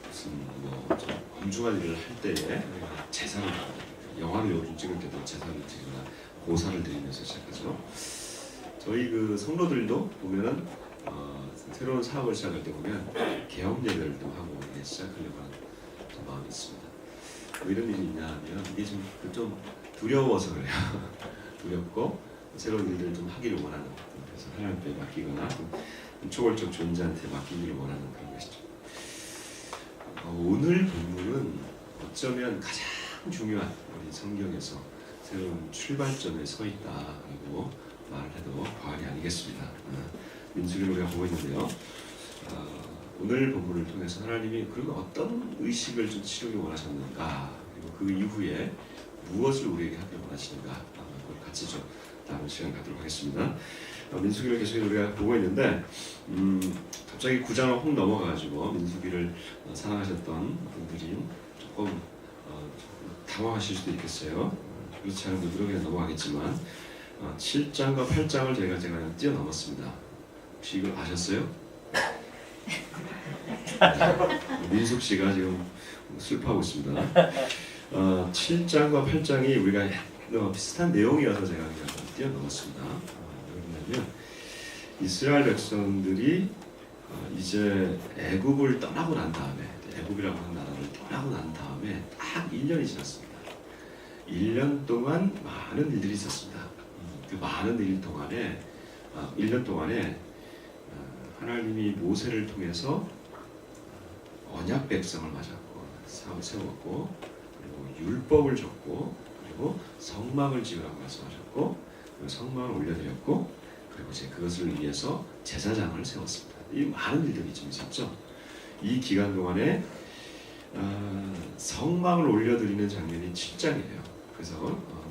무슨 좀 엄중한 일을 할 때에 제사를 영화를 요즘 찍을 때도 제사를 드리거나 고사를 드리면서 시작하죠. 저희 그 성도들도 보면은 새로운 사업을 시작할 때 보면 개업 예배를 좀 하고 시작하려고 하는 마음이 있습니다. 왜 이런 일이 있냐 하면 이게 좀 두려워서 그래요. 두렵고 새로운 일들을 좀 하기를 원하는, 그래서 하나님께 맡기거나 초월적 존재한테 맡기기를 원하는 그런 것이죠. 오늘 본문은 어쩌면 가장 중요한 우리 성경에서 새로운 출발점에 서 있다라고 말해도 과언이 아니겠습니다. 민수기를 우리가 보고 있는데요. 오늘 본문을 통해서 하나님이 그러면 어떤 의식을 좀 치르기 원하셨는가, 그리고 그 이후에 무엇을 우리에게 하기 원하시는가, 그걸 같이 좀 다음 시간 갖도록 하겠습니다. 민수기를 계속 우리가 보고 있는데 갑자기 9장을 확 넘어가가지고 민수기를 사랑하셨던 분들이 조금 당황하실 수도 있겠어요. 그렇지 않은 분들은 그냥 넘어가겠지만 7장과 8장을 제가 뛰어넘었습니다. 혹시 이걸 아셨어요? 민숙 씨가 지금 슬퍼하고 있습니다. 7장과 8장이 우리가 비슷한 내용이어서 제가 그냥 뛰어넘었습니다. 왜냐하면 이스라엘 백성들이 이제 애굽을 떠나고 난 다음에, 애굽이라고 하는 나라를 떠나고 난 다음에 딱 1년이 지났습니다. 1년 동안 많은 일들이 있었습니다. 그 많은 일 동안에 1년 동안에 하나님이 모세를 통해서 언약 백성을 맞았고 세웠고, 그리고 율법을 줬고, 그리고 성막을 지으라고 말씀하셨고, 그리고 성막을 올려드렸고, 그리고 이제 그것을 위해서 제사장을 세웠습니다. 이 많은 일들이 좀 있었죠. 이 기간 동안에 성막을 올려드리는 장면이 7장이에요. 그래서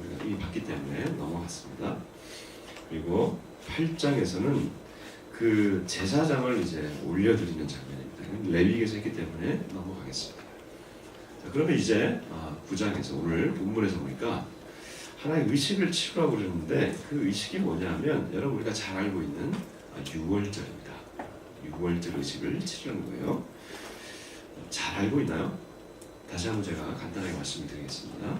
우리가 이미 봤기 때문에 넘어갔습니다. 그리고 8장에서는 그 제사장을 이제 올려드리는 장면입니다. 레위기에서 했기 때문에 넘어가겠습니다. 자, 그러면 이제 9장에서 오늘 본문에서 보니까 하나의 의식을 치르라고 그러는데, 그 의식이 뭐냐면 여러분 우리가 잘 알고 있는 6월절입니다. 6월절 의식을 치르는 거예요. 잘 알고 있나요? 다시 한번 제가 간단하게 말씀드리겠습니다.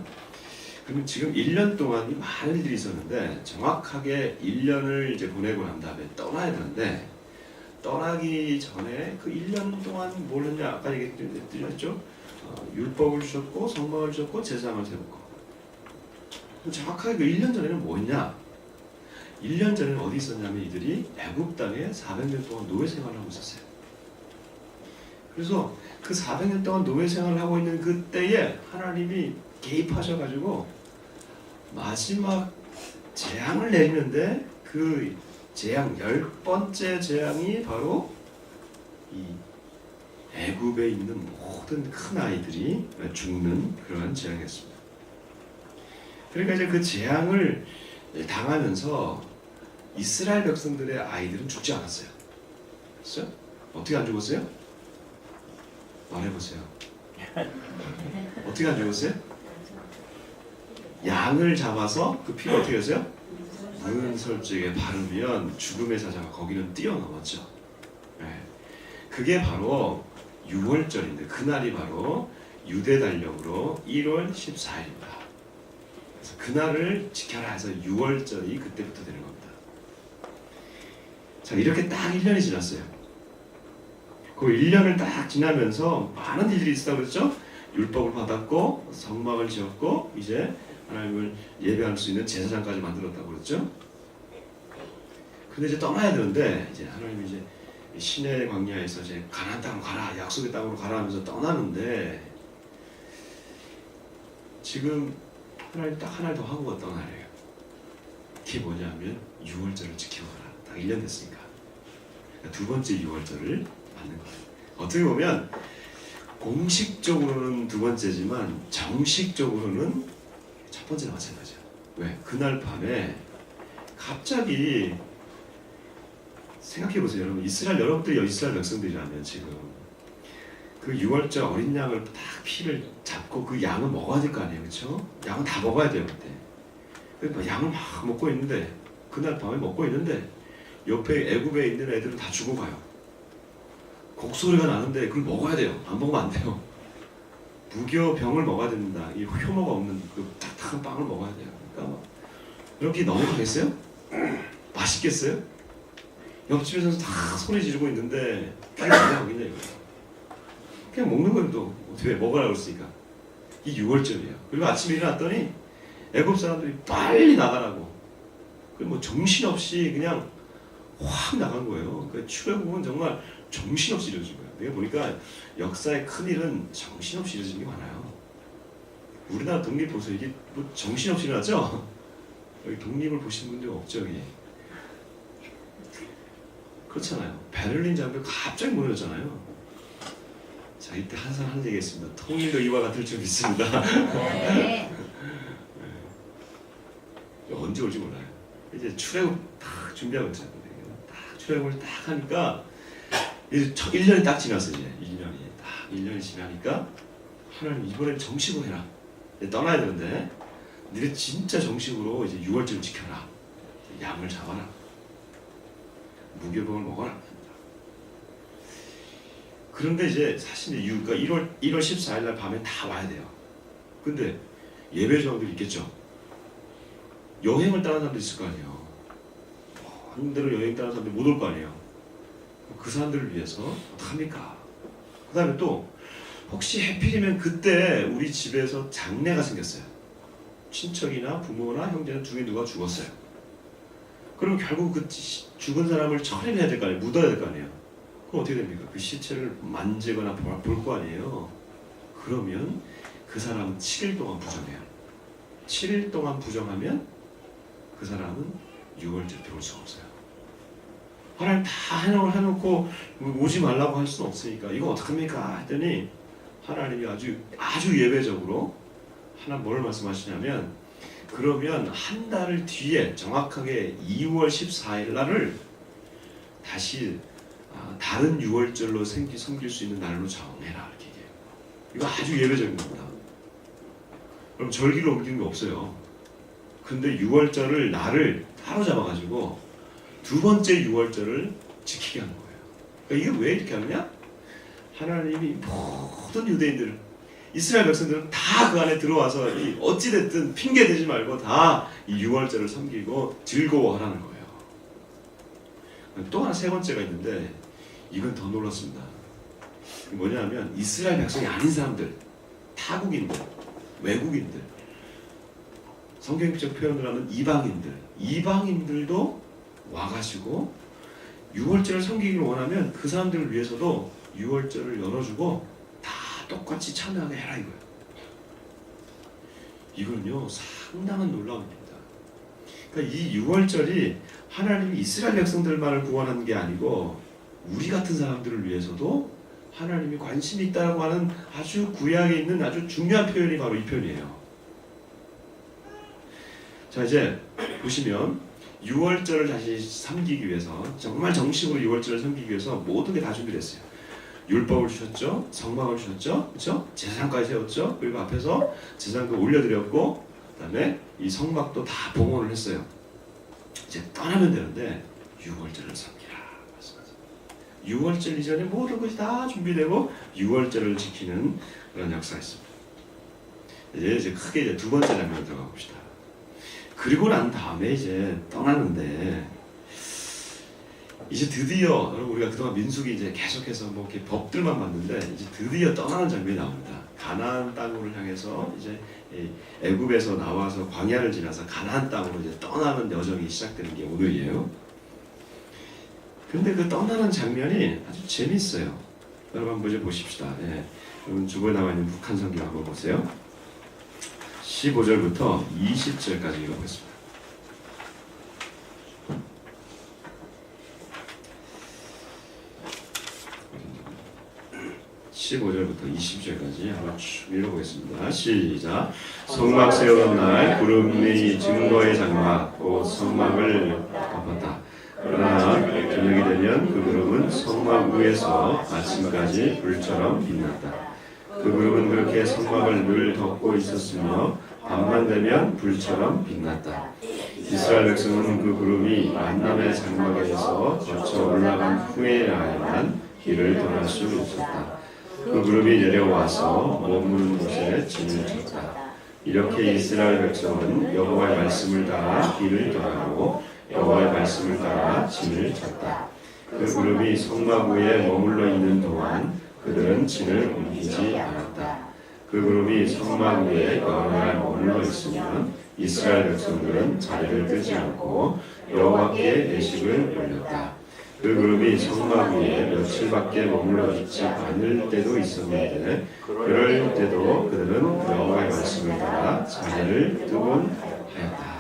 그러면 지금 1년 동안 많은 일들이 있었는데, 정확하게 1년을 이제 보내고 난 다음에 떠나야 되는데, 떠나기 전에 그 1년 동안 뭘 했냐, 아까 얘기했죠? 율법을 주셨고, 성막을 주셨고, 제사장을 세웠고. 정확하게 그 1년 전에는 뭐 했냐? 1년 전에는 어디 있었냐면 이들이 애굽 땅에 400년 동안 노예 생활을 하고 있었어요. 그래서 그 400년 동안 노예 생활을 하고 있는 그때에 하나님이 개입하셔가지고 마지막 재앙을 내리는데, 그 재앙 10번째 재앙이 바로 이 애굽에 있는 모든 큰 아이들이 죽는 그러한 재앙이었습니다. 그러니까 이제 그 재앙을 당하면서 이스라엘 백성들의 아이들은 죽지 않았어요. 그렇죠? 어떻게 안 죽었어요? 말해보세요. 어떻게 안 죽었어요? 양을 잡아서 그 피를 어떻게 했어요? 문설주에 바르면 죽음의 사자가 거기는 뛰어넘었죠. 네. 그게 바로 6월절인데, 그날이 바로 유대 달력으로 1월 14일입니다. 그래서 그날을 지켜라 해서 6월절이 그때부터 되는 겁니다. 자, 이렇게 딱 1년이 지났어요. 그 1년을 딱 지나면서 많은 일들이 있었다고 그랬죠? 율법을 받았고, 성막을 지었고, 이제 하나님을 예배할 수 있는 제사장까지 만들었다고 그랬죠? 근데 이제 떠나야 되는데, 이제 하나님이 이제 시내 광야에서 이제 가나안 땅으로 가라, 약속의 땅으로 가라 하면서 떠나는데, 지금 하나님 딱 하나를 더 하고 갔던 날이에요. 그게 뭐냐면 6월절을 지키고 가라. 딱 1년 됐으니까. 두 번째 6월절을 맞는 거예요. 어떻게 보면 공식적으로는 두 번째지만 정식적으로는 첫 번째나 마찬가지야. 왜? 그날 밤에 갑자기 생각해보세요. 여러분, 여러분들이 이스라엘 백성들이라면 지금 그 6월절 어린 양을 딱 피를 잡고 그 양을 먹어야 될 거 아니에요, 그렇죠? 양은 다 먹어야 돼요 그때. 그러니까 양을 막 먹고 있는데, 그날 밤에 먹고 있는데 옆에 애굽에 있는 애들은 다 죽어가요. 곡소리가 나는데 그걸 먹어야 돼요. 안 먹으면 안 돼요. 무교병을 먹어야 됩니다. 이 효모가 없는 그 딱딱한 빵을 먹어야 돼요. 그러니까 막 이렇게 넘어가겠어요? 맛있겠어요? 옆집에서는 다 소리 지르고 있는데 그게 뭐냐 거기냐 이거예요. 그냥 먹는 거예요. 또 왜 먹으라고 했으니까. 이 6월절이에요. 그리고 아침에 일어났더니 애굽 사람들이 빨리 나가라고. 그 뭐 정신없이 그냥 확 나간 거예요. 그 출애굽은 정말 정신없이 이루어진 거예요. 내가 보니까 역사의 큰 일은 정신없이 이루어진 게 많아요. 우리나라 독립 보세요. 이게 뭐 정신없이 일어났죠? 여기 독립을 보신 분들 없죠 여기. 그렇잖아요. 베를린 장벽 갑자기 무너졌잖아요. 자, 이때 항상 하는 얘기 있습니다. 통일도 이와 같을 줄 믿습니다. 네. 언제 올지 몰라요. 이제 출애굽 딱 준비하고 있잖아요. 딱 출애굽을 딱 하니까 이제 1년이 딱 지났어요. 이제 1년이 지나니까 하나님 이번엔 정식으로 해라. 이제 떠나야 되는데 너네 진짜 정식으로 이제 6월절 지켜라. 양을 잡아라. 무교병을 먹어라. 그런데 이제 사실 그러니까 1월 14일 날 밤에 다 와야 돼요. 근데 예배 조항들이 있겠죠. 여행을 따른 사람도 있을 거 아니에요. 한 대로 여행 따른 사람들이 못 올 거 아니에요. 그 사람들을 위해서 어떡합니까? 그 다음에 또 혹시 해필이면 그때 우리 집에서 장례가 생겼어요. 친척이나 부모나 형제나 중에 누가 죽었어요. 그럼 결국 그 죽은 사람을 처리해야 될 거 아니에요. 묻어야 될 거 아니에요. 그럼 어떻게 됩니까? 그 시체를 만지거나 볼 거 아니에요. 그러면 그 사람은 7일 동안 부정해요. 7일 동안 부정하면 그 사람은 6월절 들어올 수가 없어요. 하나님 다 해놓고 오지 말라고 할 수는 없으니까 이거 어떡합니까? 했더니 하나님이 아주 예배적으로 하나님 뭘 말씀하시냐면 그러면 한 달을 뒤에 정확하게 2월 14일 날을 다시 다른 6월절로 섬길 수 있는 날로 정해라 이렇게 얘기해요. 이거 아주 예배적인 겁니다. 그럼 절기를 옮기는 게 없어요. 근데 6월절을 날을 하루 잡아가지고 두 번째 6월절을 지키게 하는 거예요. 그러니까 이게 왜 이렇게 하느냐? 하나님이 모든 유대인들, 이스라엘 백성들은 다 그 안에 들어와서 어찌됐든 핑계 대지 말고 다 이 6월절을 섬기고 즐거워하라는 거예요. 또 하나 세 번째가 있는데 이건 더 놀랐습니다. 뭐냐면 이스라엘 백성이 아닌 사람들, 타국인들, 외국인들, 성경적 표현을 하면 이방인들도 와가지고 6월절을 섬기기를 원하면 그 사람들을 위해서도 6월절을 열어주고 다 똑같이 참여하게 해라 이거예요. 이건요 상당한 놀라운 일입니다. 그러니까 이 6월절이 하나님이 이스라엘 백성들만을 구원하는 게 아니고 우리 같은 사람들을 위해서도 하나님이 관심이 있다고 하는 아주 구약에 있는 아주 중요한 표현이 바로 이 표현이에요. 자 이제 보시면 6월절을 다시 섬기기 위해서 정말 정식으로 6월절을 섬기기 위해서 모든 게 다 준비됐어요. 율법을 주셨죠, 성막을 주셨죠, 그렇죠? 제사장까지 세웠죠. 그리고 앞에서 제사장도 올려드렸고, 그다음에 이 성막도 다 봉헌을 했어요. 이제 떠나면 되는데 6월절을 섬기라 말씀하세요. 6월절 이전에 모든 것이 다 준비되고 6월절을 지키는 그런 역사가 있습니다. 이제 크게 이제 두 번째 장면으로 들어가 봅시다. 그리고 난 다음에 이제 떠나는데 이제 드디어 여러분 우리가 그동안 민수기 이제 계속해서 뭐 이렇게 법들만 봤는데 이제 드디어 떠나는 장면이 나옵니다. 가나안 땅으로 향해서 이제 애굽에서 나와서 광야를 지나서 가나안 땅으로 이제 떠나는 여정이 시작되는 게 오늘이에요. 근데 그 떠나는 장면이 아주 재밌어요. 여러분 한번 이제 보십시다. 예. 여러분 주보에 나와 있는 북한 성경 한번 보세요. 15절부터 20절까지 읽어보겠습니다. (15절부터 20절까지) 한번 쭉 읽어보겠습니다. 시작. 성막 세우던 날 구름이 증거의 장막 곧 성막을 덮었다. 그러나 저녁이 되면 그 구름은 성막 위에서 아침까지 불처럼 빛났다. 그 구름은 그렇게 성막을 늘 덮고 있었으며 밤만 되면 불처럼 빛났다. 이스라엘 백성은 그 구름이 만남의 장막에서 거쳐 올라간 후에야만 길을 떠날 수 있었다. 그 그룹이 내려와서 머무는 곳에 진을 쳤다. 이렇게 이스라엘 백성은 여호와의 말씀을 따라 길을 떠나고 여호와의 말씀을 따라 진을 쳤다. 그 그룹이 성막 위에 머물러 있는 동안 그들은 진을 옮기지 않았다. 그 그룹이 성막 위에 여러 날 머물러 있으면 이스라엘 백성들은 자리를 뜨지 않고 여호와께 예식을 올렸다. 그 그룹이 성막 위에 며칠밖에 머물러 있지 않을 때도 있었는데 그럴 때도 그들은 여호와의 말씀을 따라 자리를 뜨곤 하였다.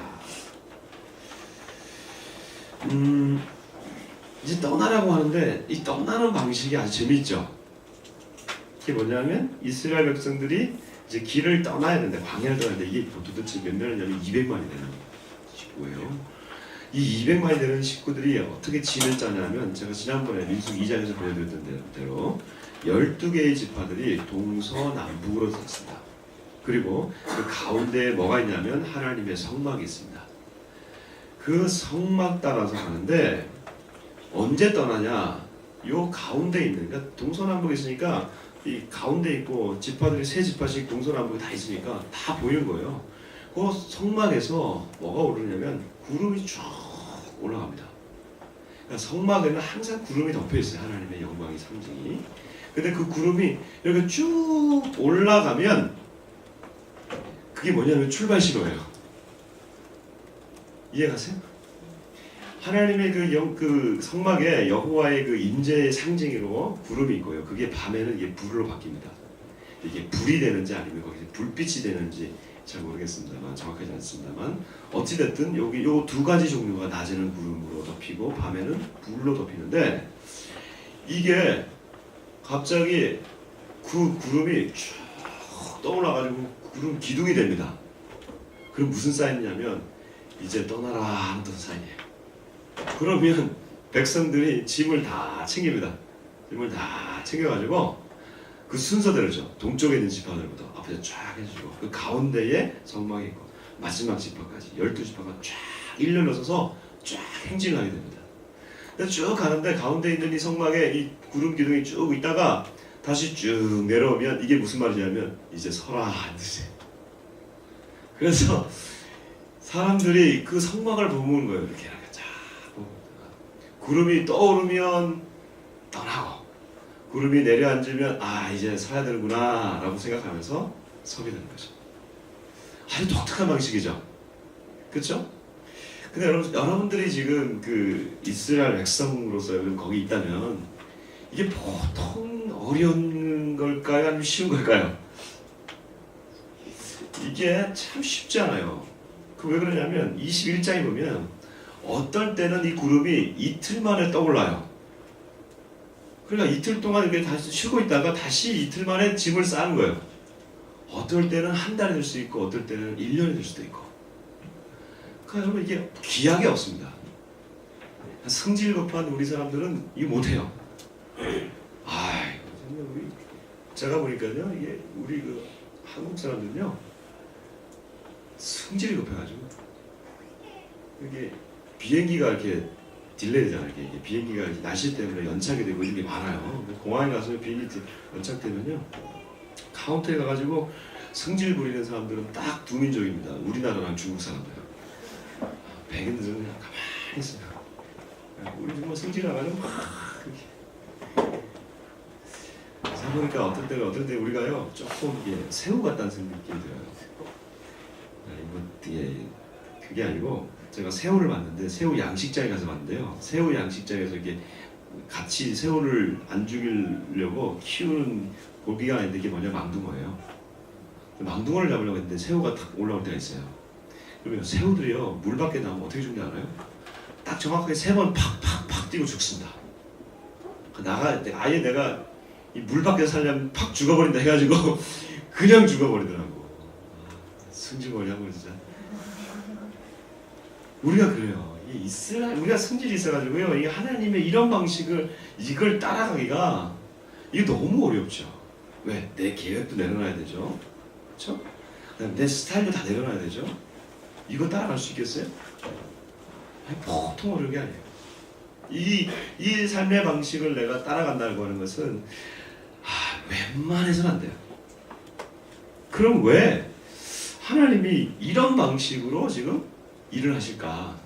이제 떠나라고 하는데 이 떠나는 방식이 아주 재밌죠. 이게 뭐냐면 이스라엘 백성들이 이제 길을 떠나야 되는데 광야를 떠나야 되는데 이게 도대체 몇 명이냐면 200만이 되는 식구예요. 이 200만이 되는 식구들이 어떻게 진을 짜냐면 제가 지난번에 민수기 2장에서 보여드렸던 대로 12개의 지파들이 동서남북으로 섰습니다. 그리고 그 가운데에 뭐가 있냐면 하나님의 성막이 있습니다. 그 성막 따라서 가는데 언제 떠나냐? 요 가운데 있는, 그러니까 동서남북에 있으니까 이 가운데 있고 지파들이 세 지파씩 동서남북에 다 있으니까 다 보이는 거예요. 그 성막에서 뭐가 오르냐면 구름이 쭉 올라갑니다. 그러니까 성막에는 항상 구름이 덮여 있어요. 하나님의 영광의 상징이. 근데 그 구름이 이렇게 쭉 올라가면 그게 뭐냐면 출발 신호예요. 이해가세요? 하나님의 그 성막에 여호와의 그 임재의 상징으로 구름이 있고요. 그게 밤에는 이게 불로 바뀝니다. 이게 불이 되는지 아니면 거기서 불빛이 되는지 잘 모르겠습니다만 정확하지 않습니다만 어찌됐든 여기 요 두 가지 종류가 낮에는 구름으로 덮이고 밤에는 불로 덮이는데 이게 갑자기 그 구름이 쭉 떠올라가지고 구름 기둥이 됩니다. 그럼 무슨 사인이냐면 이제 떠나라 하는 사인이에요. 그러면 백성들이 짐을 다 챙깁니다. 짐을 다 챙겨가지고 그 순서대로죠. 동쪽에 있는 지파들부터 앞에서 쫙 해주고 그 가운데에 성막이 있고 마지막 지파까지 12지파가 쫙 일렬로 서서 쫙 행진을 하게 됩니다. 쭉 가는데 가운데 있는 이 성막에 이 구름 기둥이 쭉 있다가 다시 쭉 내려오면 이게 무슨 말이냐면 이제 서라 하는 뜻이에요. 그래서 사람들이 그 성막을 보는 거예요. 이렇게 쫙 구름이 떠오르면 떠나고 구름이 내려앉으면 아 이제 서야 되는구나 라고 생각하면서 서게 되는 거죠. 아주 독특한 방식이죠. 그렇죠? 근데 여러분들이 지금 그 이스라엘 백성으로서 거기 있다면 이게 보통 어려운 걸까요? 아니면 쉬운 걸까요? 이게 참 쉽지 않아요. 그 왜 그러냐면 21장에 보면 어떨 때는 이 구름이 이틀 만에 떠올라요. 그러니까 이틀 동안 이렇게 다시 쉬고 있다가 다시 이틀 만에 짐을 싸는 거예요. 어떨 때는 한 달이 될 수 있고 어떨 때는 1년이 될 수도 있고. 그러니까 여러분 이게 기약이 없습니다. 성질 급한 우리 사람들은 이거 못해요. 제가 보니까요 이게 우리 그 한국 사람들은요 성질이 급해가지고 이게 비행기가 이렇게 딜레이잖아요. 이게 비행기가 날씨 때문에 연착이 되고 이런 게 많아요. 공항에 가서 비행기 연착되면요 카운터에 가가지고 성질 부리는 사람들은 딱 두 민족입니다. 우리나라랑 중국 사람들. 백인들은 그냥 가만히 있어요. 우리 정말 성질 나가지고 막 그렇게. 생각해보니까 어떨 때 우리가요 조금 이게 새우 같다는 느낌이 들어요. 그게 아니고 제가 새우를 봤는데 새우 양식장에 가서 봤는데요. 새우 양식장에서 이게 같이 새우를 안 죽이려고 키우는 고기가 아닌데 이게 뭐냐 망둥어예요. 망둥어를 잡으려고 했는데 새우가 딱 올라올 때가 있어요. 그러면 새우들이요 물 밖에 나오면 어떻게 죽는지 알아요? 딱 정확하게 3번 팍팍팍 뛰고 죽습니다. 아예 내가 이 물 밖에서 살려면 팍 죽어버린다 해가지고 그냥 죽어버리더라고. 승질머리 한 번 진짜. 우리가 그래요. 우리가 성질이 있어가지고요. 이 하나님의 이런 방식을 이걸 따라가기가 이게 너무 어렵죠. 왜? 내 계획도 내려놔야 되죠. 그렇죠? 그다음에 내 스타일도 다 내려놔야 되죠. 이거 따라갈 수 있겠어요? 아니, 보통 어려운 게 아니에요. 이 삶의 방식을 내가 따라간다고 하는 것은 웬만해서는 안 돼요. 그럼 왜 하나님이 이런 방식으로 지금 일을 하실까?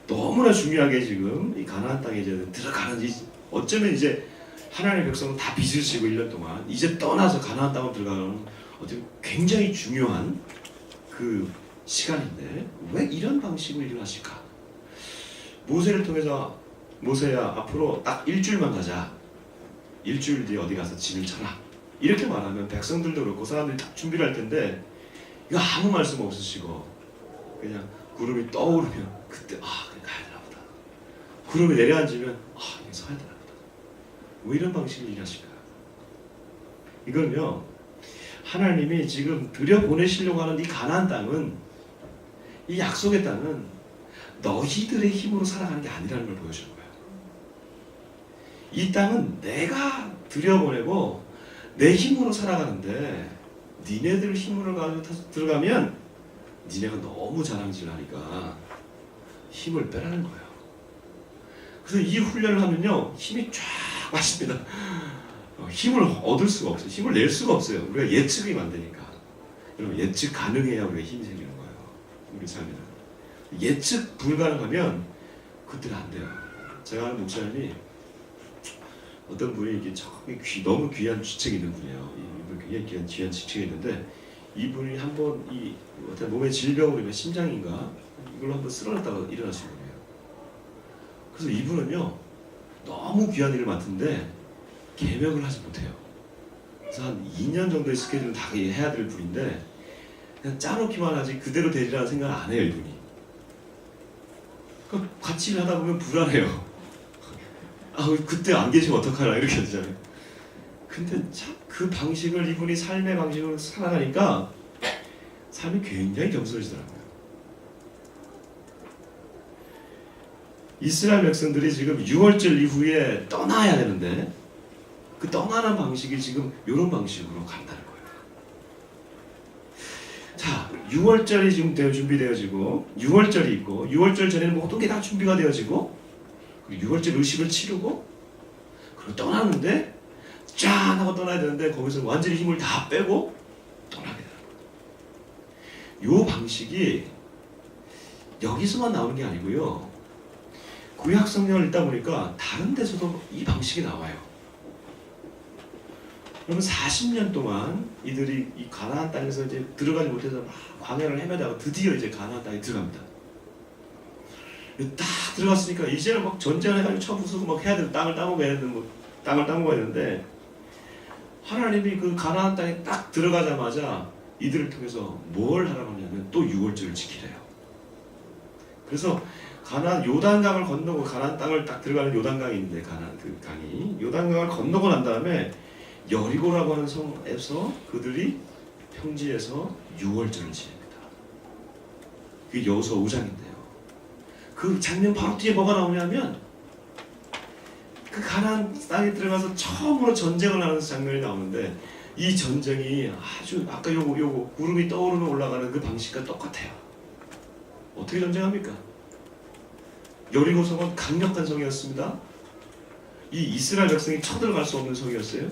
너무나 중요하게 지금 이 가나안 땅에 이제 들어가는, 어쩌면 이제 하나님의 백성은 다 빚을 지고 1년 동안 이제 떠나서 가나안 땅으로 들어가는 어떻게 굉장히 중요한 그 시간인데 왜 이런 방식으로 일을 하실까? 모세를 통해서 모세야 앞으로 딱 일주일만 가자. 일주일 뒤에 어디 가서 진을 쳐라. 이렇게 말하면 백성들도 그렇고 사람들이 딱 준비를 할 텐데 이거 아무 말씀 없으시고 그냥 구름이 떠오르면 그때 그냥 가야 되나 보다. 구름이 내려앉으면 이거 서야 되나 보다. 왜 이런 방식으로 일하실까? 이건요 하나님이 지금 들여보내시려고 하는 이 가나안 땅은, 이 약속의 땅은 너희들의 힘으로 살아가는 게 아니라는 걸 보여주는 거예요. 이 땅은 내가 들여보내고 내 힘으로 살아가는데 니네들 힘으로 가지고 들어가면 니네가 너무 자랑질하니까 힘을 빼라는 거예요. 그래서 이 훈련을 하면요 힘이 쫙 빠집니다. 힘을 얻을 수가 없어요. 힘을 낼 수가 없어요. 우리가 예측이 안 되니까. 여러분 예측 가능해야 우리가 힘이 생기는 거예요. 우리 삶에는 예측 불가능하면 그때는 안 돼요. 제가 아는 목사님이 어떤 분이 이게 너무 귀한 직책이 있는 분이에요. 이분 굉장히 귀한 직책이 있는데 이분이 한번 이 어떤 몸의 질병으로 심장인가 이걸로 한번 쓰러졌다가 일어나신 거예요. 그래서 이분은요 너무 귀한 일을 맡은데 개명을 하지 못해요. 그래서 한 2년 정도의 스케줄을 다 해야 될 분인데 그냥 짜놓기만 하지 그대로 되리라는 생각을 안 해요 이분이. 그러니까 같이 일하다 보면 불안해요. 그때 안 계시면 어떡하나 이렇게 하잖아요. 근데 참 그 방식을 이분이 삶의 방식으로 살아가니까 삶이 굉장히 겸손해지더라고요. 이스라엘 백성들이 지금 6월절 이후에 떠나야 되는데 그 떠나는 방식이 지금 이런 방식으로 간다는 거예요. 자, 6월절이 지금 준비되어지고 6월절이 있고 6월절 전에는 모든 게 다 준비가 되어지고 6월절 의식을 치르고 그리고 떠나는데 짠 하고 떠나야 되는데 거기서 완전히 힘을 다 빼고 떠나게 되는 거예요. 이 방식이 여기서만 나오는 게 아니고요. 구약 성경을 읽다 보니까 다른 데서도 이 방식이 나와요. 그러면 40년 동안 이들이 이 가나안 땅에서 이제 들어가지 못해서 막 광야를 헤매다가 드디어 이제 가나안 땅에 들어갑니다. 딱 들어갔으니까 이제는 막 전쟁을 해가지고 쳐 부수고 막 해야 되는 땅을 따먹어야 되는데 하나님이 그 가나안 땅에 딱 들어가자마자 이들을 통해서 뭘 하라고 하냐면 또 6월절을 지키래요. 그래서 요단강을 건너고 가나안 땅을 딱 들어가는 요단강이 있는데 가나안 그 강이 요단강을 건너고 난 다음에 여리고라고 하는 성에서 그들이 평지에서 6월절을 지냅니다. 그게 여호수아 5장인데요. 그 장면 바로 뒤에 뭐가 나오냐면 그 가나안 땅에 들어가서 처음으로 전쟁을 하는 장면이 나오는데 이 전쟁이 아주 아까 요거 구름이 떠오르면 올라가는 그 방식과 똑같아요. 어떻게 전쟁합니까? 여리고 성은 강력한 성이었습니다. 이 이스라엘 백성이 쳐들어갈 수 없는 성이었어요.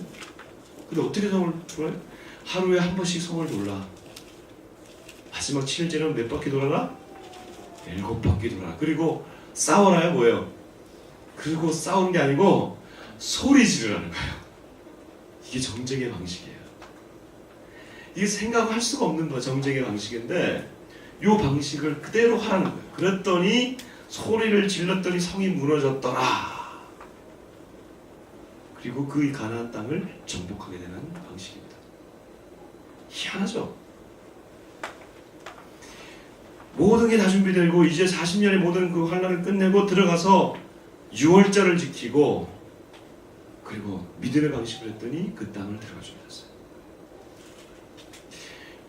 근데 어떻게 성을 돌아요? 하루에 한 번씩 성을 돌라. 마지막 7일째는 몇 바퀴 돌아라? 7바퀴 돌아라. 그리고 싸워라요 뭐예요? 그리고 싸우는 게 아니고 소리 지르라는 거예요. 이게 정쟁의 방식이에요. 이게 생각할 수가 없는 정쟁의 방식인데 이 방식을 그대로 하라는 거예요. 그랬더니 소리를 질렀더니 성이 무너졌더라. 그리고 그 가나안 땅을 정복하게 되는 방식입니다. 희한하죠? 모든 게 다 준비되고 이제 40년의 모든 그 환란을 끝내고 들어가서 6월절을 지키고 그리고 믿음의 방식을 했더니 그 땅을 들어가주게 됐어요.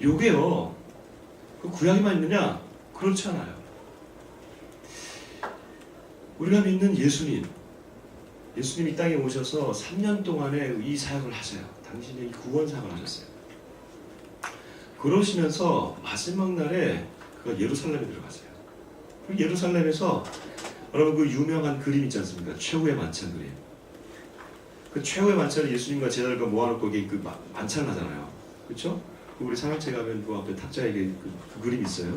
요게요 그 구약에만 있느냐? 그렇지 않아요. 우리가 믿는 예수님 이 땅에 오셔서 3년 동안의 이 사역을 하세요. 당신이 구원 사역을 하셨어요. 그러시면서 마지막 날에 그가 예루살렘에 들어가세요. 그 예루살렘에서 여러분 그 유명한 그림 있지 않습니까? 최후의 만찬 그림. 그 최후의 만찬을 예수님과 제자들과 모아놓고 이게 그 만찬을 하잖아요. 그렇죠? 우리 상하체 가면 그 앞에 탁자에 그 그림이 있어요.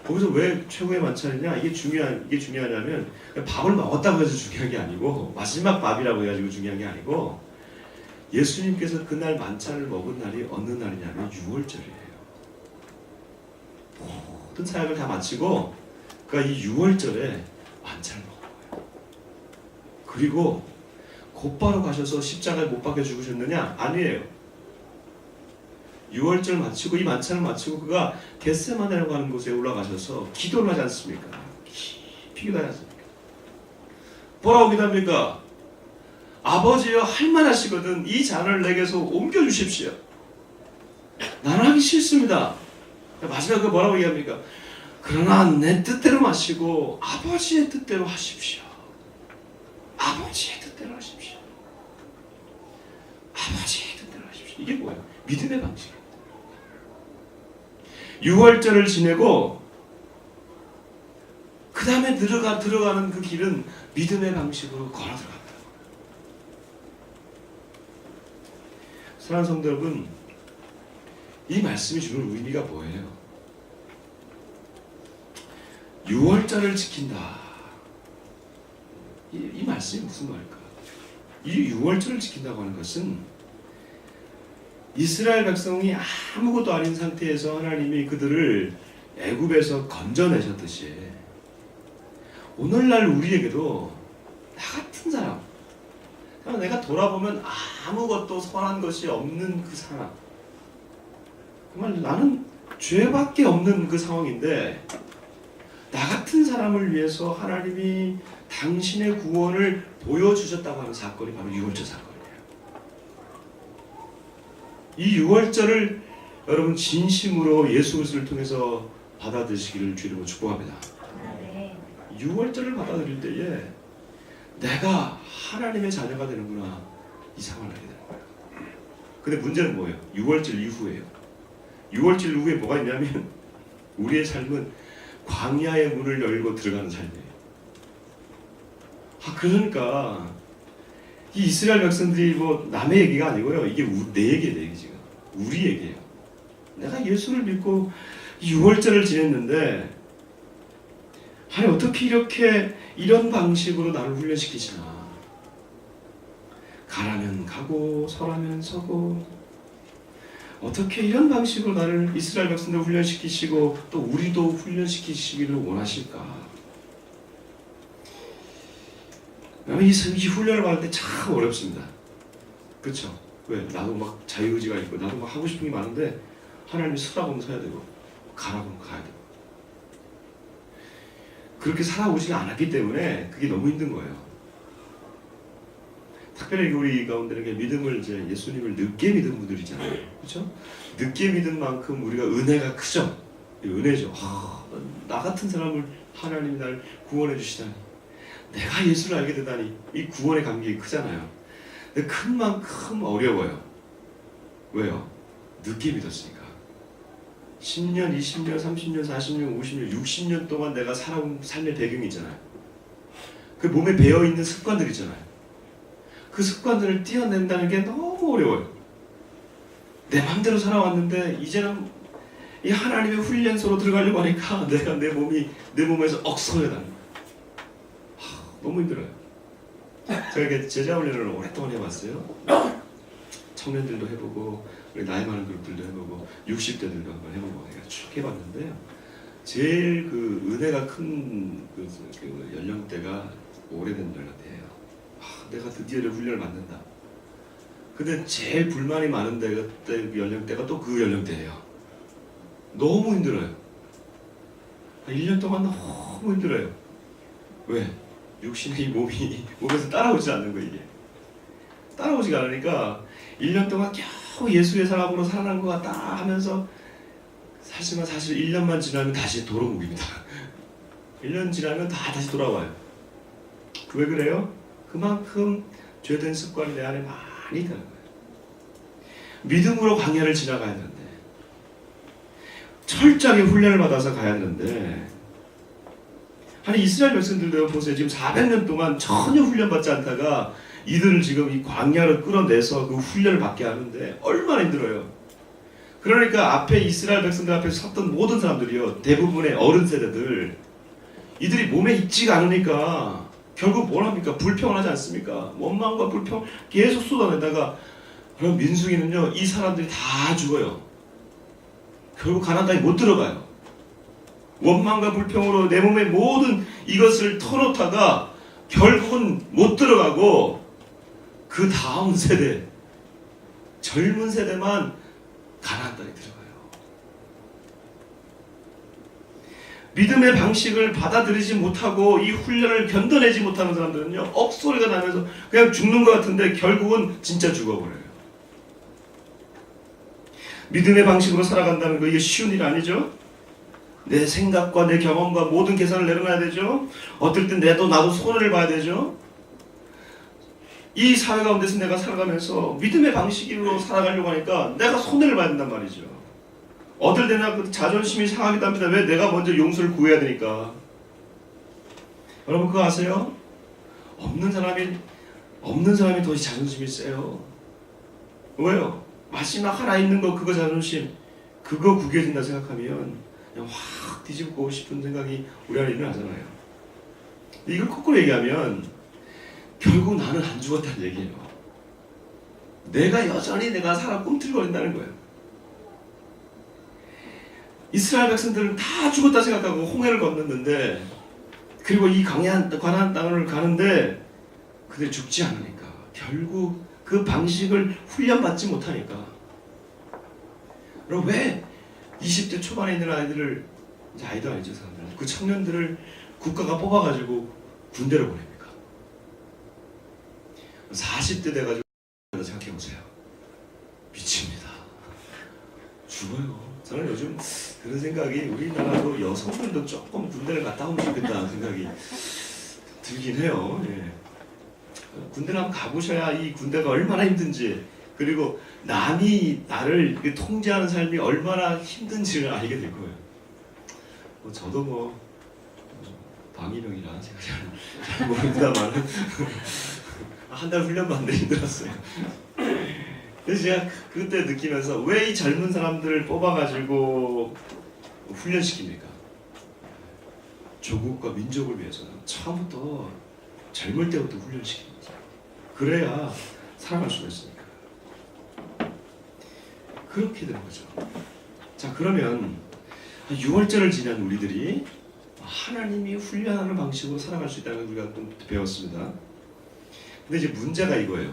거기서 왜 최후의 만찬이냐? 이게 중요하냐면 밥을 먹었다고 해서 중요한 게 아니고 마지막 밥이라고 해가지고 중요한 게 아니고 예수님께서 그날 만찬을 먹은 날이 어느 날이냐면 6월절이에요. 모든 사역을 다 마치고 그러니까 이 6월절에 만찬을 먹은 거예요. 그리고 곧바로 가셔서 십자가에 못 박혀 죽으셨느냐? 아니에요. 6월절 마치고 이 만찬을 마치고 그가 겟세마네라고 하는 곳에 올라가셔서 기도를 하지 않습니까? 깊이 기도하지 않습니까? 뭐라고 기도합니까? 아버지여 할만하시거든 이 잔을 내게서 옮겨주십시오. 나는 하기 싫습니다. 마지막에 뭐라고 얘기합니까? 그러나 내 뜻대로 마시고 아버지의 뜻대로 하십시오. 아버지의 뜻대로 하십시오. 아버지의 뜻대로 하십시오. 이게 뭐예요? 믿음의 방식입니다. 6월절을 지내고 그 다음에 들어가는 그 길은 믿음의 방식으로 걸어 들어갑니다. 사랑하는 성도 여러분, 이 말씀이 주는 의미가 뭐예요? 6월절을 지킨다. 이 말씀이 무슨 말일까? 이 6월절을 지킨다고 하는 것은 이스라엘 백성이 아무것도 아닌 상태에서 하나님이 그들을 애굽에서 건져내셨듯이 오늘날 우리에게도 나 같은 사람, 내가 돌아보면 아무것도 선한 것이 없는 그 사람, 정말 나는 죄밖에 없는 그 상황인데 나 같은 사람을 위해서 하나님이 당신의 구원을 보여주셨다고 하는 사건이 바로 6월절 사건이에요. 이 6월절을 여러분 진심으로 예수 그리스도를 통해서 받아들이시기를 주님으로 축복합니다. 6월절을 받아들일 때에 내가 하나님의 자녀가 되는구나 이 상황을 알게 되는 거예요. 근데 문제는 뭐예요? 6월절 이후에요. 6월절 이후에 뭐가 있냐면 우리의 삶은 광야의 문을 열고 들어가는 삶이에요. 그러니까 이 이스라엘 백성들이 뭐 남의 얘기가 아니고요. 이게 내 얘기예요. 내 얘기 지금. 우리 얘기예요. 내가 예수를 믿고 6월절을 지냈는데 아니 어떻게 이런 방식으로 나를 훈련시키시나. 가라면 가고 서라면 서고 어떻게 이런 방식으로 나를 이스라엘 백성들 훈련시키시고 또 우리도 훈련시키시기를 원하실까. 이 훈련을 받을 때 참 어렵습니다. 그렇죠? 왜? 나도 막 자유의지가 있고 나도 막 하고 싶은 게 많은데 하나님이 서라고 하면 서야 되고 가라고 하면 가야 되고 그렇게 살아오지 않았기 때문에 그게 너무 힘든 거예요. 특별히 우리 가운데는 믿음을 이제 예수님을 늦게 믿은 분들 있잖아요. 그렇죠? 늦게 믿은 만큼 우리가 은혜가 크죠. 은혜죠. 나 같은 사람을 하나님이 날 구원해 주시다니. 내가 예수를 알게 되다니. 이 구원의 감격이 크잖아요. 근데 큰 만큼 어려워요. 왜요? 늦게 믿었으니까. 10년, 20년, 30년, 40년, 50년, 60년 동안 내가 살아온 삶의 배경이 있잖아요. 그 몸에 배어있는 습관들 있잖아요. 그 습관들을 떼어낸다는 게 너무 어려워요. 내 마음대로 살아왔는데 이제는 이 하나님의 훈련소로 들어가려고 하니까 내가 내 몸에서 억서해다는 거예요. 너무 힘들어요. 제가 이렇게 제자 훈련을 오랫동안 해봤어요. 청년들도 해보고 우리 나이 많은 그룹들도 해보고 60대들도 한번 해보고 제가 쭉 해봤는데요. 제일 그 은혜가 큰 그 연령대가 오래된 연령대예요. 내가 드디어 훈련을 받는다. 근데 제일 불만이 많은 그 연령대가 또 그 연령대예요. 너무 힘들어요. 1년 동안 너무 힘들어요. 왜? 육신의 몸에서 따라오지 않는 거예요. 이게 따라오지가 않으니까 1년 동안 겨우 예수의 사람으로 살아난 것 같다 하면서 사실 1년만 지나면 다시 도루묵입니다. 1년 지나면 다시 돌아와요. 왜 그래요? 그만큼 죄된 습관이 내 안에 많이 드는 거예요. 믿음으로 광야를 지나가야 되는데 철저하게 훈련을 받아서 가야 되는데 아니 이스라엘 백성들도 보세요. 지금 400년 동안 전혀 훈련받지 않다가 이들을 지금 이 광야로 끌어내서 그 훈련을 받게 하는데 얼마나 힘들어요. 그러니까 앞에 이스라엘 백성들 앞에 섰던 모든 사람들이요, 대부분의 어른 세대들, 이들이 몸에 익지가 않으니까 결국 뭘 합니까? 불평을 하지 않습니까? 원망과 불평 계속 쏟아내다가, 그럼 민수기는요, 이 사람들이 다 죽어요. 결국 가나안 땅에 못 들어가요. 원망과 불평으로 내 몸의 모든 이것을 터놓다가 결국은 못 들어가고, 그 다음 세대, 젊은 세대만 가나안 땅에 들어가요. 믿음의 방식을 받아들이지 못하고 이 훈련을 견뎌내지 못하는 사람들은요, 억소리가 나면서 그냥 죽는 것 같은데 결국은 진짜 죽어버려요. 믿음의 방식으로 살아간다는 거, 이게 쉬운 일 아니죠? 내 생각과 내 경험과 모든 계산을 내려놔야 되죠. 어떨 땐 나도 손해를 봐야 되죠. 이 사회 가운데서 내가 살아가면서 믿음의 방식으로 살아가려고 하니까 내가 손해를 봐야 된단 말이죠. 어떨 때나 그 자존심이 상하기도 합니다. 왜? 내가 먼저 용서를 구해야 되니까. 여러분 그거 아세요? 없는 사람이 더 자존심이 세요. 왜요? 마지막 하나 있는 거, 그거 자존심, 그거 구겨진다 생각하면 그냥 확 뒤집고 싶은 생각이 우리 안에 일어나잖아요. 이걸 거꾸로 얘기하면 결국 나는 안 죽었다는 얘기예요. 내가 여전히 내가 살아 꿈틀거린다는 거예요. 이스라엘 백성들은 다 죽었다 생각하고 홍해를 건넜는데, 그리고 이 가나안 땅을 가는데 그들 죽지 않으니까, 결국 그 방식을 훈련받지 못하니까. 그럼 왜 20대 초반에 있는 아이들을, 이제 아이도 아니죠 사람들, 그 청년들을 국가가 뽑아가지고 군대로 보냅니까? 40대 돼가지고 생각해보세요. 미칩니다. 죽어요. 저는 요즘 그런 생각이, 우리나라도 여성들도 조금 군대를 갔다 오면 좋겠다는 생각이 들긴 해요. 예. 군대를 한번 가보셔야 이 군대가 얼마나 힘든지, 그리고 남이 나를 통제하는 삶이 얼마나 힘든지를 알게 될 거예요. 저도 방위병이라 제가 잘 모릅니다만 한 달 훈련 받는데 힘들었어요. 그래서 제가 그때 느끼면서, 왜 이 젊은 사람들을 뽑아가지고 훈련시킵니까? 조국과 민족을 위해서는 처음부터 젊을 때부터 훈련시키는 거죠. 그래야 살아갈 수가 있으니까. 그렇게 되는 거죠. 자, 그러면 6월절을 지난 우리들이 하나님이 훈련하는 방식으로 살아갈 수 있다는 걸 우리가 또 배웠습니다. 근데 이제 문제가 이거예요.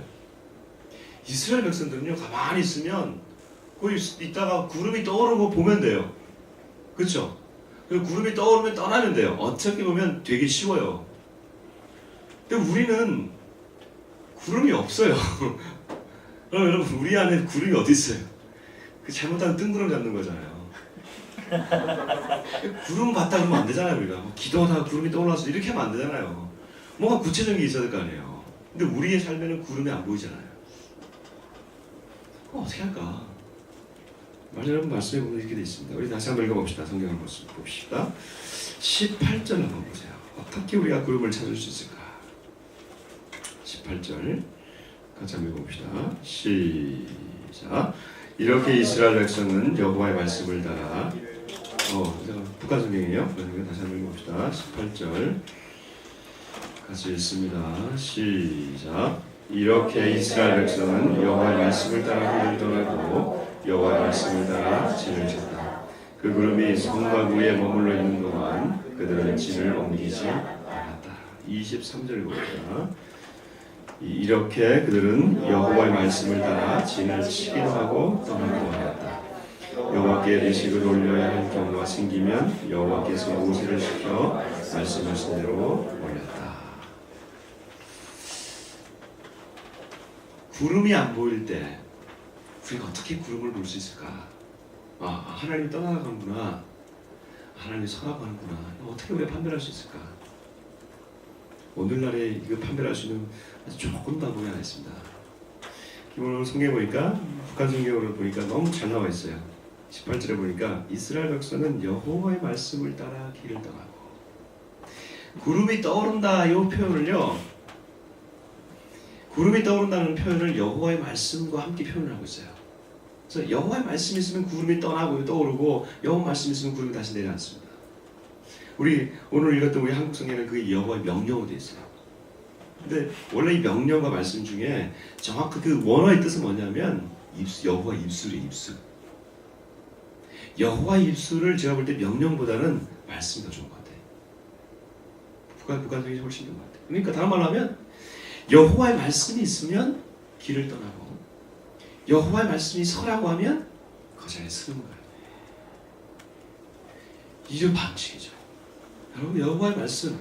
이스라엘 백성들은요, 가만히 있으면 거기 있다가 구름이 떠오르는 거 보면 돼요. 그렇죠? 그 구름이 떠오르면 떠나면 돼요. 어떻게 보면 되게 쉬워요. 근데 우리는 구름이 없어요. 그럼 여러분, 우리 안에 구름이 어디 있어요? 그 잘못하면 뜬구름 잡는 거잖아요. 구름 봤다 그러면 안 되잖아요. 우리가 기도하다가 구름이 떠올라서 이렇게 하면 안 되잖아요. 뭔가 구체적인 게 있어야 될 거 아니에요. 근데 우리의 삶에는 구름이 안 보이잖아요. 어떻게 할까? 여러분 말씀해 보면 이렇게 되어 있습니다. 우리 다시 한번 읽어봅시다. 성경을 봅시다. 18절 한번 보세요. 어떻게 우리가 구름을 찾을 수 있을까? 18절 같이 한번 읽어봅시다. 시작. 이렇게 이스라엘 백성은 여호와의 말씀을 따라, 북한 성경이에요. 그러니까 다시 한번 읽어봅시다. 18절 같이 읽습니다. 시작. 이렇게 이스라엘 백성은 여호와의 말씀을 따라 길을 떠나고 여호와의 말씀을 따라 진을 쳤다. 그 구름이 성곽 위에 머물러 있는 동안 그들은 진을 옮기지 않았다. 23절 봅시다. 이렇게 그들은 여호와의 말씀을 따라 진을 치기도 하고 떠나기도 하였다. 여호와께 대식을 올려야 할 경우가 생기면 여호와께서 모세를 시켜 말씀하신 대로 올렸다. 구름이 안 보일 때 우리가 어떻게 구름을 볼 수 있을까? 하나님이 떠나가는구나, 하나님이 서나가는구나, 어떻게 우리가 판별할 수 있을까? 오늘날에 이거 판별할 수 있는 아주 조금 방법이 하나 있습니다. 오늘 성경에 보니까, 북한 성경으로 보니까 너무 잘 나와 있어요. 18절에 보니까 이스라엘 백성은 여호와의 말씀을 따라 길을 떠나고, 구름이 떠오른다 이 표현을요. 구름이 떠오른다는 표현을 여호와의 말씀과 함께 표현을 하고 있어요. 그래서 여호와의 말씀이 있으면 구름이 떠나고 떠오르고 여호와 말씀이 있으면 구름이 다시 내려앉습니다. 우리 오늘 읽었던 우리 한국 성경에는 그게 여호와의 명령으로 되어 있어요. 근데 원래 이 명령과 말씀 중에 정확히 그 원어의 뜻은 뭐냐면 여호와 입술이에요. 입술. 여호와 입술을 제가 볼 때 명령보다는 말씀이 더 좋은 것 같아요. 부가적이 훨씬 좋은 것 같아요. 그러니까 다른 말로 하면 여호와의 말씀이 있으면 길을 떠나고 여호와의 말씀이 서라고 하면 그 자리에 서는 거예요. 이게 방식이죠. 여러분 여호와의 말씀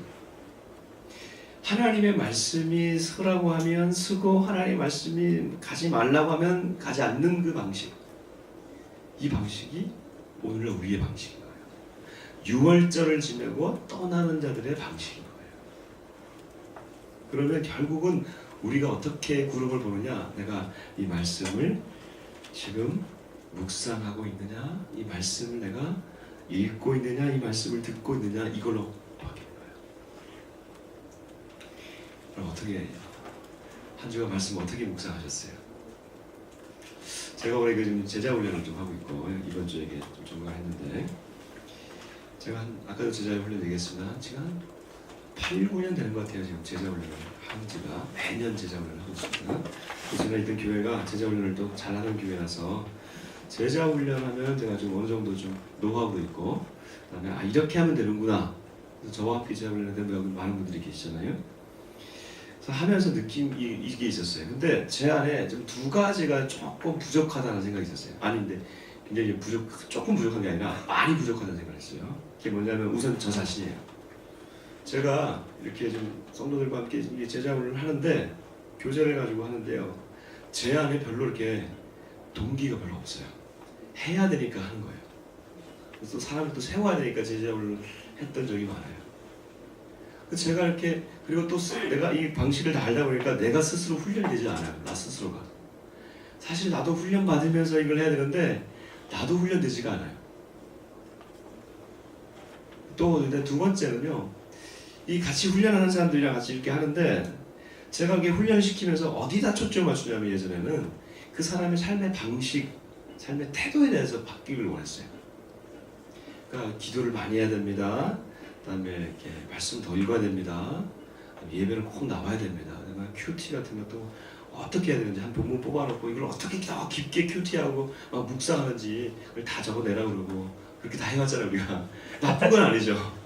하나님의 말씀이 서라고 하면 서고 하나님의 말씀이 가지 말라고 하면 가지 않는 그 방식 이 방식이 오늘날 우리의 방식인 거예요. 유월절을 지내고 떠나는 자들의 방식인 거예요. 그러면 결국은 우리가 어떻게 구름을 보느냐 내가 이 말씀을 지금 묵상하고 있느냐 이 말씀을 내가 읽고 있느냐 이 말씀을 듣고 있느냐 이걸로 바뀌는 거예요. 그럼 어떻게 한 주간 말씀 어떻게 묵상하셨어요? 제가 올해 지금 제자 훈련을 좀 하고 있고 이번 주에 좀 전공했는데 제가 아까도 제자 훈련 얘기했습니다. 지금 한 8, 9년 되는 것 같아요. 지금 제자 훈련을 하는 지가 매년 제자 훈련을 하고 있습니다. 제가 있던 교회가 제자 훈련을 또 잘하는 교회라서 제자 훈련하면 제가 좀 어느 정도 좀 노하우도 있고 그다음에 이렇게 하면 되는구나. 그래서 저와 함께 제자 훈련을 여기 많은 분들이 계시잖아요. 그래서 하면서 느낌 이게 있었어요. 근데 제 안에 좀 두 가지가 조금 부족하다는 생각이 있었어요. 아닌데 굉장히 조금 부족한 게 아니라 많이 부족하다는 생각을 했어요. 그게 뭐냐면 우선 저 자신이에요. 제가 이렇게 좀 성도들과 함께 제자훈련을 하는데 교제를 가지고 하는데요. 제 안에 별로 이렇게 동기가 별로 없어요. 해야 되니까 하는 거예요. 그래서 사람을 또 세워야 되니까 제자훈련을 했던 적이 많아요. 제가 이렇게 그리고 또 내가 이 방식을 다 알다 보니까 내가 스스로 훈련되지 않아요. 나 스스로가. 사실 나도 훈련 받으면서 이걸 해야 되는데 나도 훈련되지가 않아요. 또 근데 두 번째는요. 이 같이 훈련하는 사람들이랑 같이 이렇게 하는데 제가 이게 훈련시키면서 어디다 초점을 맞추냐면 예전에는 그 사람의 삶의 방식, 삶의 태도에 대해서 바뀌기를 원했어요. 그러니까 기도를 많이 해야 됩니다. 그다음에 이렇게 말씀 더 읽어야 됩니다. 예배를 꼭 나와야 됩니다. 그다음에 큐티 같은 것도 어떻게 해야 되는지 한 본문 뽑아놓고 이걸 어떻게 더 깊게 큐티하고 막 묵상하는지 그걸 다 적어내라 그러고 그렇게 다 해왔잖아요 우리가. 나쁜 건 아니죠.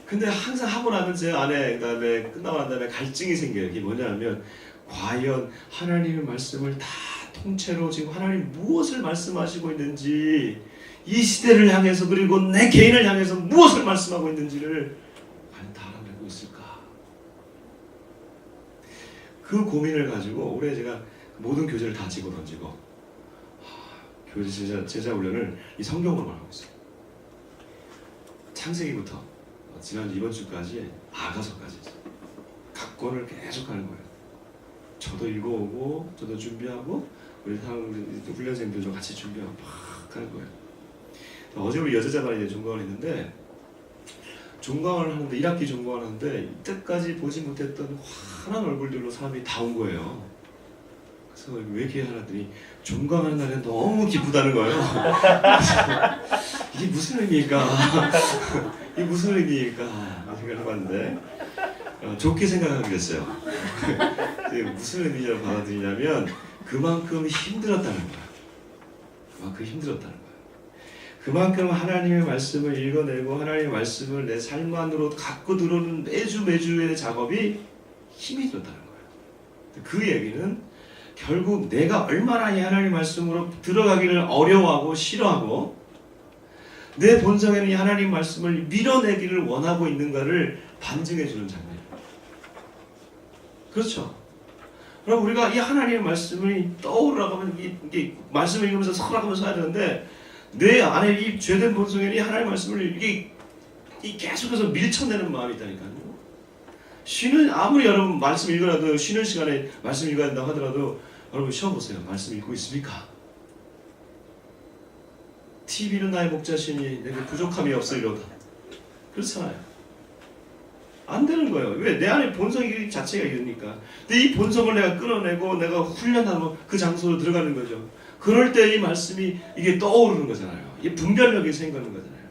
근데 항상 하고 나면 제 안에 그다음에 끝나고 난 다음에 갈증이 생겨요. 이게 뭐냐면 과연 하나님의 말씀을 다 통째로 지금 하나님 무엇을 말씀하시고 있는지 이 시대를 향해서 그리고 내 개인을 향해서 무엇을 말씀하고 있는지를 과연 다 알아내고 있을까? 그 고민을 가지고 올해 제가 모든 교재를 다 집어던지고 교재 제자 훈련을 이 성경으로만 하고 있어요. 창세기부터 지난 이번 주까지 아가서까지 각 권을 계속 하는 거예요. 저도 읽어오고 저도 준비하고 우리 훈련생들도 같이 준비하고 막 하는 거예요. 어제 우리 여자자반에 종강을 했는데 종강을 하는데 1학기 종강을 하는데 이때까지 보지 못했던 환한 얼굴들로 사람이 다 온 거예요. 그래서 왜 이렇게 하더니 종강하는 날에 너무 기쁘다는 거예요. 이게 무슨 의미일까? 이게 무슨 의미일까? 생각을 해봤는데 좋게 생각하게 됐어요. 무슨 의미냐고 받아들이냐면 그만큼 힘들었다는 거야. 그만큼 힘들었다는 거야. 그만큼 하나님의 말씀을 읽어내고 하나님의 말씀을 내 삶 안으로 갖고 들어오는 매주의 작업이 힘이 들었다는 거예요. 그 얘기는 결국 내가 얼마나 이 하나님의 말씀으로 들어가기를 어려워하고 싫어하고 내 본성에는 이 하나님의 말씀을 밀어내기를 원하고 있는가를 반증해주는 장면이에요. 그렇죠? 그럼 우리가 이 하나님의 말씀을 떠오르라고 하면 이게 말씀을 읽으면서 서라가면서 해야 되는데 내 안에 이 죄된 본성에 이 하나님의 말씀을 이게 계속해서 밀쳐내는 마음이 있다니까요. 아무리 여러분 말씀 읽으라도 쉬는 시간에 말씀 읽어야 된다고 하더라도 여러분 쉬어보세요. 말씀 읽고 있습니까? TV는 나의 목자시니 내게 부족함이 없으리로다. 그렇잖아요. 안 되는 거예요. 왜? 내 안에 본성이 자체가 이러니까. 근데 이 본성을 내가 끌어내고 내가 훈련하고 그 장소로 들어가는 거죠. 그럴 때 이 말씀이 이게 떠오르는 거잖아요. 이 분별력이 생기는 거잖아요.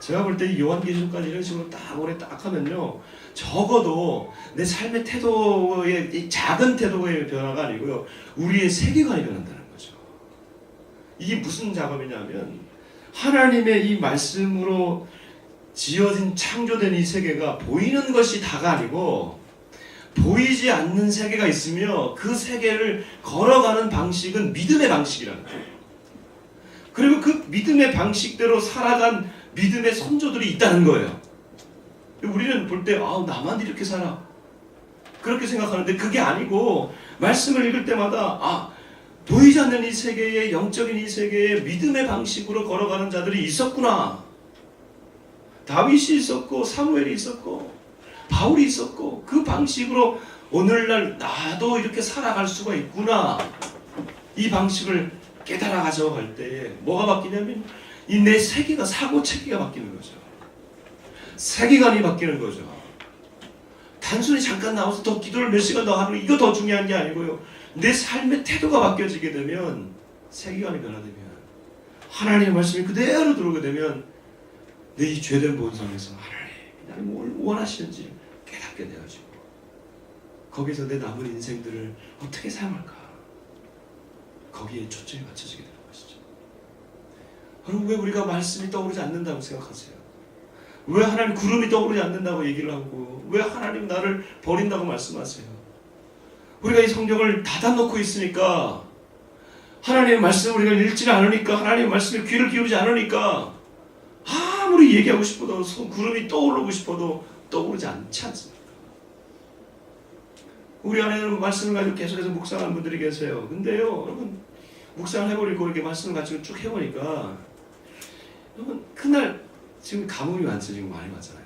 제가 볼 때 이 요한계시록까지 이런 식으로 딱 오래 딱 하면요, 적어도 내 삶의 태도의 이 작은 태도의 변화가 아니고요, 우리의 세계관이 변한다는 거죠. 이게 무슨 작업이냐면 하나님의 이 말씀으로 지어진 창조된 이 세계가 보이는 것이 다가 아니고 보이지 않는 세계가 있으며 그 세계를 걸어가는 방식은 믿음의 방식이라는 거예요. 그리고 그 믿음의 방식대로 살아간 믿음의 선조들이 있다는 거예요. 우리는 볼 때 나만 이렇게 살아 그렇게 생각하는데 그게 아니고 말씀을 읽을 때마다 보이지 않는 이 세계에, 영적인 이 세계에 믿음의 방식으로 걸어가는 자들이 있었구나. 다윗이 있었고 사무엘이 있었고 바울이 있었고 그 방식으로 오늘날 나도 이렇게 살아갈 수가 있구나. 이 방식을 깨달아 가져갈 때에 뭐가 바뀌냐면 이 내 세계가, 사고 체계가 바뀌는 거죠. 세계관이 바뀌는 거죠. 단순히 잠깐 나와서 더 기도를 몇 시간 더 하는 이거 더 중요한 게 아니고요. 내 삶의 태도가 바뀌어지게 되면, 세계관이 변화되면, 하나님의 말씀이 그대로 들어오게 되면 내 이 죄된 본성에서 하나님 나를 뭘 원하시는지 깨닫게 되어지고 거기서 내 남은 인생들을 어떻게 사용할까, 거기에 초점이 맞춰지게 되는 것이죠. 여러분, 왜 우리가 말씀이 떠오르지 않는다고 생각하세요? 왜 하나님 구름이 떠오르지 않는다고 얘기를 하고 왜 하나님 나를 버린다고 말씀하세요? 우리가 이 성경을 닫아놓고 있으니까, 하나님의 말씀을 우리가 읽지 않으니까, 하나님의 말씀에 귀를 기울이지 않으니까 아무리 얘기하고 싶어도, 구름이 떠오르고 싶어도 떠오르지 않지 않습니까? 우리 안에는 말씀을 가지고 계속해서 묵상하는 분들이 계세요. 근데요, 여러분, 묵상을 해버리고 이렇게 말씀을 가지고 쭉 해보니까, 여러분, 그날 지금 가뭄이 많죠. 지금 많이 왔잖아요.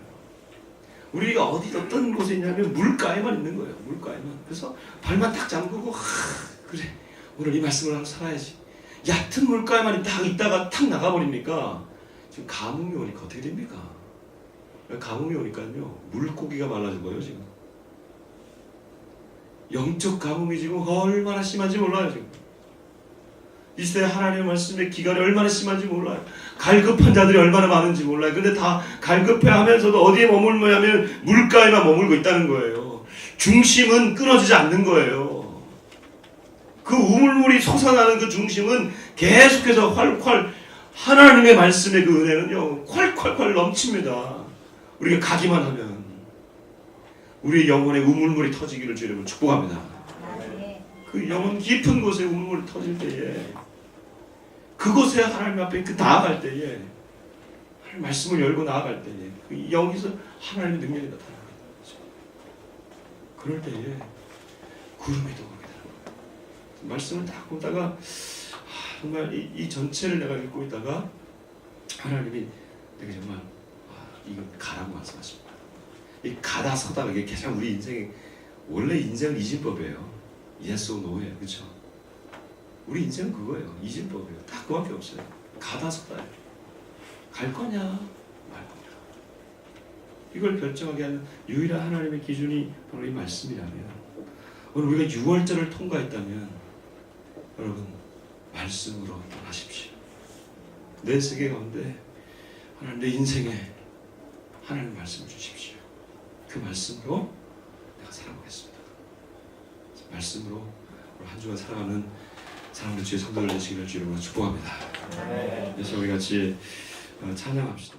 우리가 어떤 곳에 있냐면 물가에만 있는 거예요. 물가에만. 그래서 발만 딱 잠그고 그래, 오늘 이 말씀을 하고 살아야지. 얕은 물가에만 딱 있다가 탁 나가버립니까? 지금 가뭄이 오니까 어떻게 됩니까? 가뭄이 오니까요, 물고기가 말라진 거예요. 지금 영적 가뭄이 지금 얼마나 심한지 몰라요. 지금 이 시대에 하나님의 말씀의 기간이 얼마나 심한지 몰라요. 갈급한 자들이 얼마나 많은지 몰라요. 근데 다 갈급해하면서도 어디에 머물냐면 물가에만 머물고 있다는 거예요. 중심은 끊어지지 않는 거예요. 그 우물물이 솟아나는 그 중심은 계속해서 활활, 하나님의 말씀의 그 은혜는요, 콸콸콸 넘칩니다. 우리가 가기만 하면 우리의 영혼의 우물물이 터지기를 주님을 축복합니다. 그 영혼 깊은 곳에 우물물이 터질 때에, 그곳에 하나님 앞에 나아갈 때에, 하나님 말씀을 열고 나아갈 때에, 그 여기서 하나님의 능력이 나타나게 되는 거죠. 그럴 때에 구름이 떠오르게 되는 거예요. 말씀을 딱 보다가 정말 이 전체를 내가 읽고 있다가 하나님이 내가 정말 이거 가라고 말씀하십니다. 이 가다 서다가 이게 가장 우리 인생의, 원래 인생은 이진법이에요. Yes or no예요. 그렇죠? 우리 인생은 그거예요. 이진법이에요. 딱 그밖에 없어요. 가다 서다예요. 갈 거냐 말 거냐, 이걸 결정하게 하는 유일한 하나님의 기준이 바로 이 말씀이라면, 오늘 우리가 6월절을 통과했다면 여러분, 말씀으로 떠나십시오. 내 세계 가운데 하나님, 내 인생에 하나님 말씀을 주십시오. 그 말씀으로 내가 살아보겠습니다. 말씀으로 한 주간 살아가는 사랑하는 주의 성도들 되시기를 주님으로 축복합니다. 그래서 우리 같이 찬양합시다.